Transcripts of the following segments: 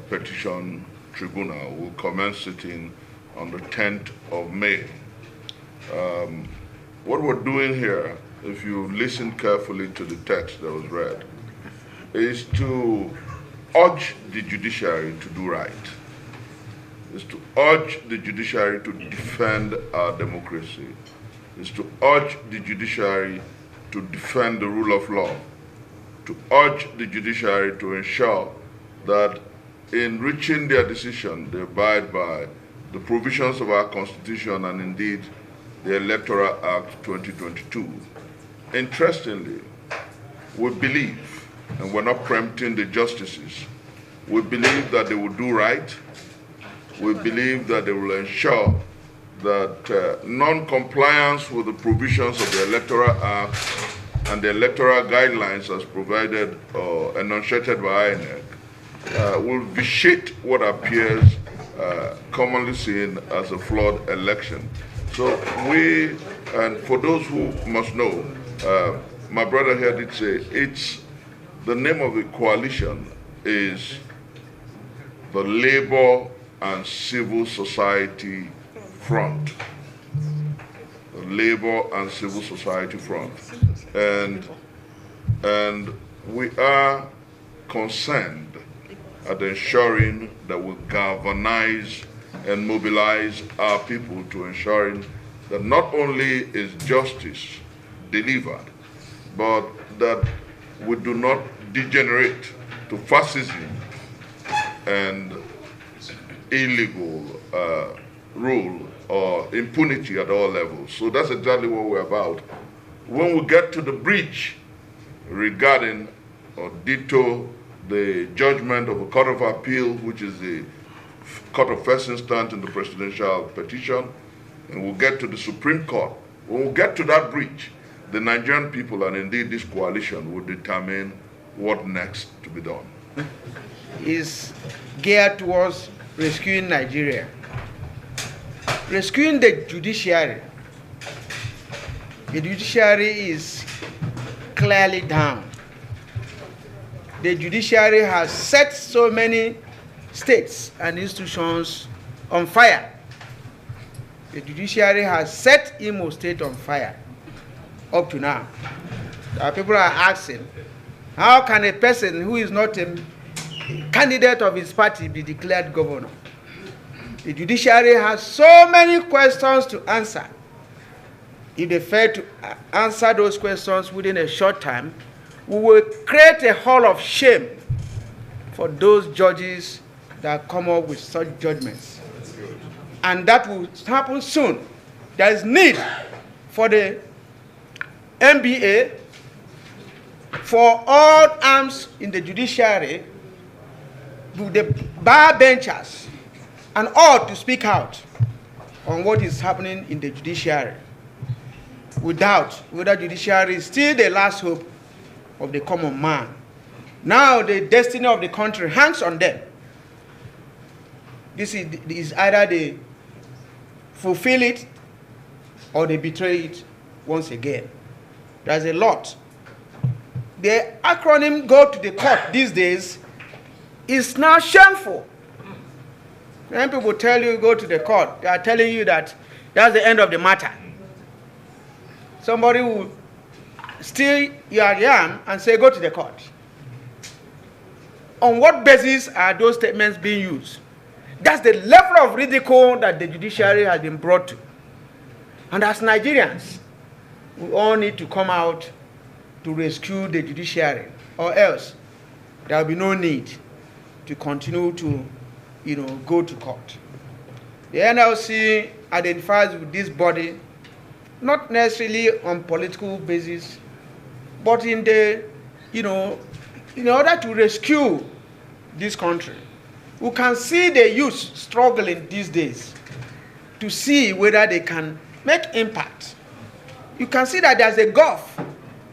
Petition Tribunal will commence sitting on the 10th of May. What we're doing here, if you listen carefully to the text that was read, is to urge the judiciary to do right. Is to urge the judiciary to defend our democracy. Is to urge the judiciary to defend the rule of law. To urge the judiciary to ensure that in reaching their decision, they abide by the provisions of our Constitution and indeed the Electoral Act 2022. Interestingly, we believe, and we're not preempting the justices, we believe that they will do right. We believe that they will ensure that non-compliance with the provisions of the Electoral Act and the electoral guidelines as provided or enunciated by INEC will vitiate what appears commonly seen as a flawed election. So we, and for those who must know, my brother here did say, the name of the coalition is the Labor and Civil Society Front. The Labor and Civil Society Front. And we are concerned at ensuring that we galvanize and mobilize our people to ensuring that not only is justice delivered, but that we do not degenerate to fascism and illegal rule or impunity at all levels. So that's exactly what we're about. When we get to the breach regarding or ditto the judgment of a court of appeal, which is the court of first instance in the presidential petition, and we'll get to the Supreme Court. When we get to that breach, the Nigerian people and indeed this coalition will determine what next to be done. Is geared towards rescuing Nigeria. Rescuing the judiciary. The judiciary is clearly down. The judiciary has set so many states and institutions on fire. The judiciary has set Imo State on fire up to now. People are asking, how can a person who is not a candidate of his party be declared governor? The judiciary has so many questions to answer. If they fail to answer those questions within a short time, we will create a hall of shame for those judges that come up with such judgments. And that will happen soon. There is need for the NBA, for all arms in the judiciary, the bar benchers, and all to speak out on what is happening in the judiciary. Without whether judiciary is still the last hope of the common man. Now the destiny of the country hangs on them. This is either they fulfill it or they betray it once again. There's a lot. The acronym "go to the court" these days is now shameful. When people tell you go to the court, they are telling you that that's the end of the matter. Somebody will steal your yam and say go to the court. On what basis are those statements being used? That's the level of ridicule that the judiciary has been brought to. And as Nigerians, we all need to come out to rescue the judiciary, or else there will be no need to continue to, go to court. The NLC identifies with this body, not necessarily on political basis, but in the, in order to rescue this country. We can see the youth struggling these days to see whether they can make impact. You can see that there's a gulf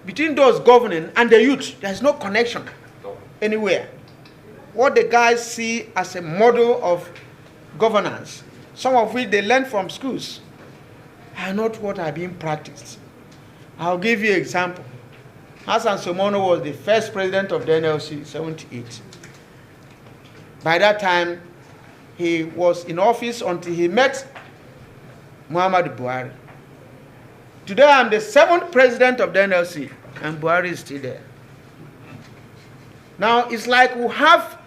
between those governing and the youth. There's no connection anywhere. What the guys see as a model of governance, some of which they learn from schools, are not what are being practiced. I'll give you an example. Hassan Somono was the first president of the NLC, 78. By that time, he was in office until he met Muhammadu Buhari. Today, I'm the 7th president of the NLC, and Buhari is still there. Now, it's like we have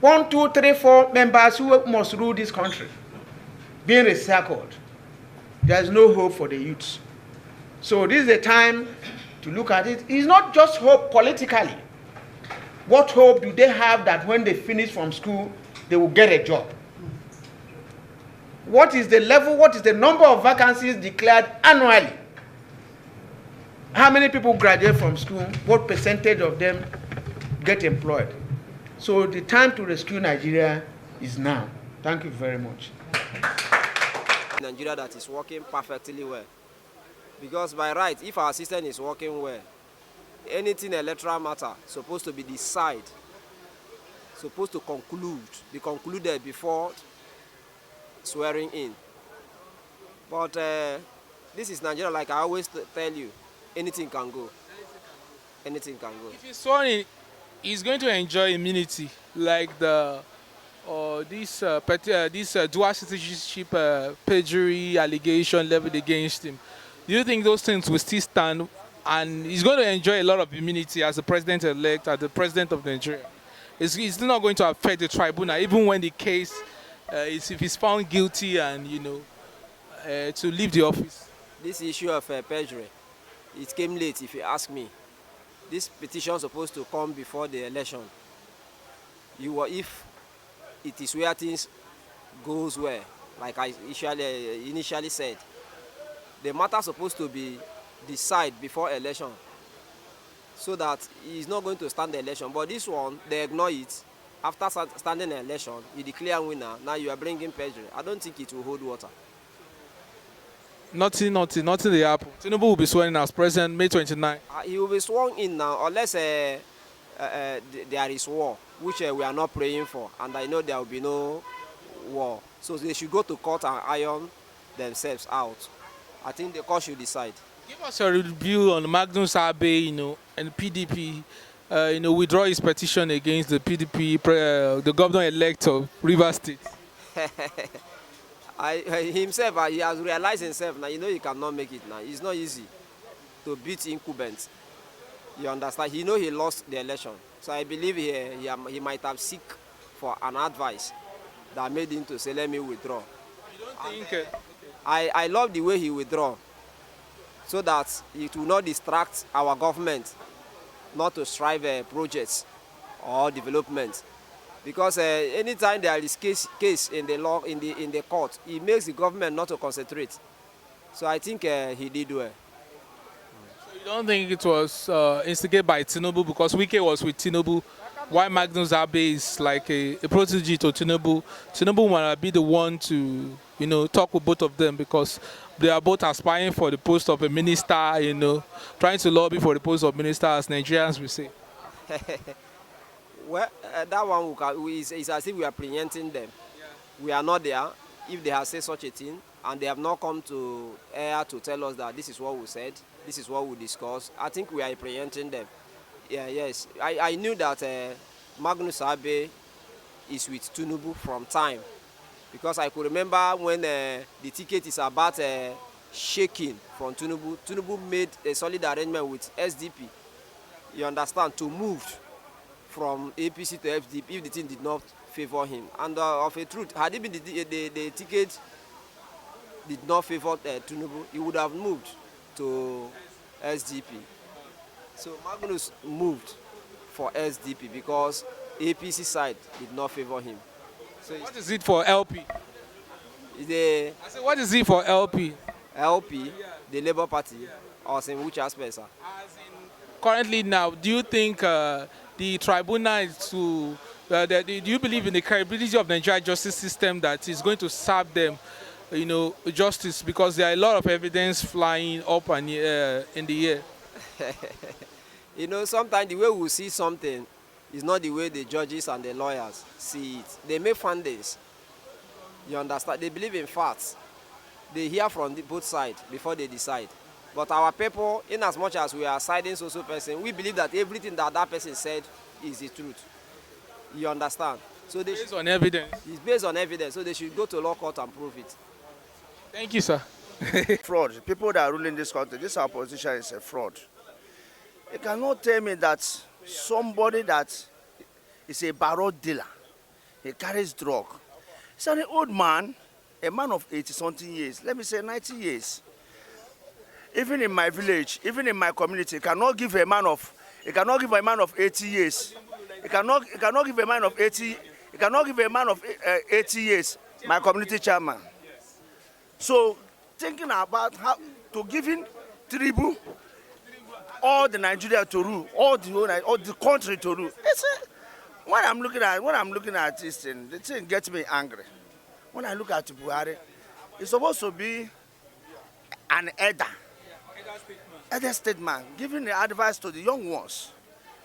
1, 2, 3, 4 members who must rule this country, being recycled. There's no hope for the youths. So this is the time to look at it. It's not just hope politically. What hope do they have that when they finish from school, they will get a job? What is the level, what is the number of vacancies declared annually? How many people graduate from school? What percentage of them get employed? So the time to rescue Nigeria is now. Thank you very much. Nigeria that is working perfectly well. Because by right, if our system is working well, anything electoral matter supposed to be decided, supposed to be concluded before swearing in. But this is Nigeria, like I always tell you, anything can go. Anything can go. If he's sworn in, he's going to enjoy immunity, like the this dual citizenship perjury allegation leveled against him. Do you think those things will still stand, and he's going to enjoy a lot of immunity as the president-elect, as the president of Nigeria? It's not going to affect the tribunal, even when the case is, if he's found guilty and, to leave the office. This issue of perjury, it came late, if you ask me. This petition is supposed to come before the election. If it is where things goes well, like I initially said, the matter is supposed to be decided before election, so that he's not going to stand the election. But this one, they ignore it. After standing the election, you declare winner. Now you are bringing perjury. I don't think it will hold water. Nothing will happen. Tinubu will be sworn in as president May 29. He will be sworn in now, unless there is war, which we are not praying for, and I know there will be no war. So they should go to court and iron themselves out. I think the court should decide. Give us your review on Magnus Abe, and PDP, withdraw his petition against the PDP, the governor-elect of Rivers State. He has realized himself now. He cannot make it now. It's not easy to beat incumbents. You understand? He knows he lost the election. So I believe he might have seek for an advice that made him to say, let me withdraw. You don't think... I love the way he withdraw, so that it will not distract our government not to strive projects or development. Because anytime there is case in the law, in the court, it makes the government not to concentrate. So I think he did well. So you don't think it was instigated by Tinubu, because Wike was with Tinubu? Why Magnus Abe is like a protege to Tinubu? Tinubu might be the one to, talk with both of them, because they are both aspiring for the post of a minister, trying to lobby for the post of minister, as Nigerians will say. Well, that one is as if we are preempting them. Yeah. We are not there. If they have said such a thing, and they have not come to air to tell us that this is what we said, this is what we discussed, I think we are preempting them. Yeah, yes. I knew that Magnus Abe is with Tinubu from time, because I could remember when the ticket is about shaking from Tinubu. Tinubu made a solid arrangement with SDP, you understand, to move from APC to FDP if the thing did not favor him. And of a truth, had it been the ticket did not favor Tinubu, he would have moved to SDP. So Magnus moved for SDP because APC side did not favor him. So what is it for LP? I said, what is it for LP? LP, yeah. The Labour Party, yeah. Or in which aspect, sir? As in, currently now, do you think the tribunal is to... do you believe in the credibility of the Nigerian justice system that is going to serve them, justice? Because there are a lot of evidence flying up and in the air. Sometimes the way we see something is not the way the judges and the lawyers see it. They make findings. You understand? They believe in facts. They hear from both sides before they decide. But our people, in as much as we are siding so person, we believe that everything that person said is the truth. You understand? So they Based on evidence. it's based on evidence, so they should go to law court and prove it. Thank you, sir. Fraud. People that are ruling this country, this opposition is a fraud. You cannot tell me that somebody that is a barrel dealer, he carries drug. He's an old man, a man of 80-something years, let me say 90 years. Even in my village, even in my community, you cannot give a man of 80 years. You cannot give a man of 80. You cannot give a man of 80 years, my community chairman. So, thinking about how to giving tribute all the Nigeria to rule, all the country to rule. When I'm looking at this thing, the thing gets me angry. When I look at Buhari, it's supposed to be an elder statesman, giving the advice to the young ones.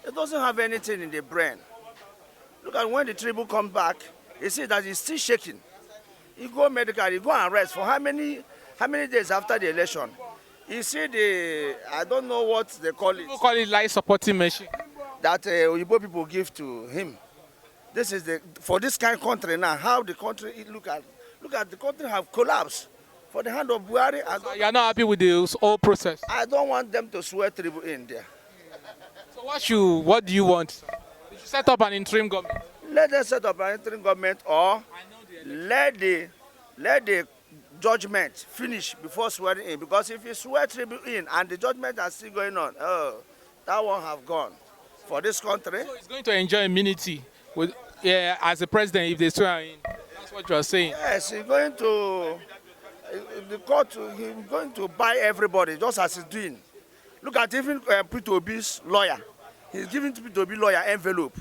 It doesn't have anything in the brain. Look at when the tribune comes back, he says that he's still shaking. He go medical, he go and rest for how many days after the election? You see I don't know what they call it. People call it life supporting machine. That Igbo people give to him. This is for this kind of country now, how the country, look at the country have collapsed for the hand of Buhari. So you are not happy with the whole process? I don't want them to swear tribute in there. So what do you want? They should set up an interim government. Let them set up an interim government, or let the judgment finish before swearing in. Because if you swear tribute in and the judgment are still going on, that one have gone for this country. So he's going to enjoy immunity as a president if they swear in. That's what you are saying. Yes, he's going to the court. He's going to buy everybody just as he's doing. Look at even P2B's lawyer. He's giving P2B lawyer envelope.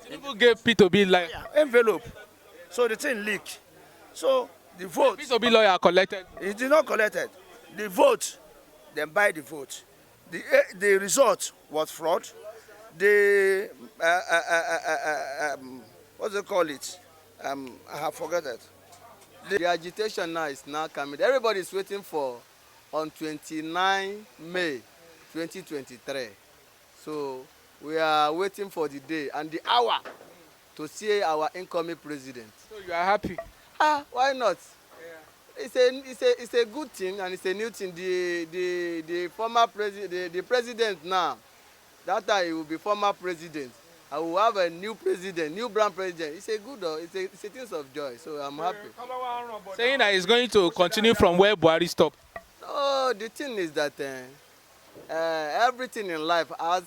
People gave P2B lawyer envelope. So the thing leaked. So the vote. P2B lawyer collected. It did not collected. The vote, then buy the vote. The result was fraud. The what do they call it? I have forgotten it. The agitation now is now coming. Everybody is waiting for on 29 May 2023. So we are waiting for the day and the hour to see our incoming president. So you are happy? Why not? Yeah. It's a good thing and it's a new thing. The former president, the president now, that time he will be former president. I will have a new president, new brand president. It's a thing of joy. So I'm happy. Saying that he's going to continue from where Buhari stopped. No, the thing is that everything in life has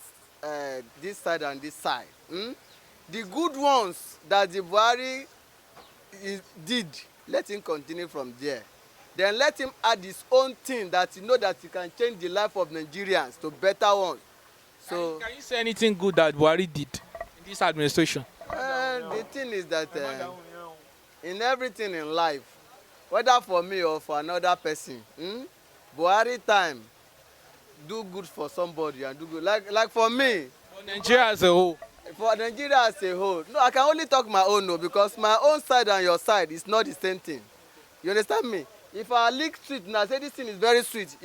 this side and this side. The good ones that the Buhari did, let him continue from there. Then let him add his own thing that he know that he can change the life of Nigerians to better ones. So, can you say anything good that Buhari did in this administration? The thing is that in everything in life, whether for me or for another person, Buhari time do good for somebody and do good. Like for me. For Nigeria as a whole. For Nigeria as a whole. No, I can only talk my own, no, because my own side and your side is not the same thing. You understand me? If I lick sweet and I say this thing is very sweet,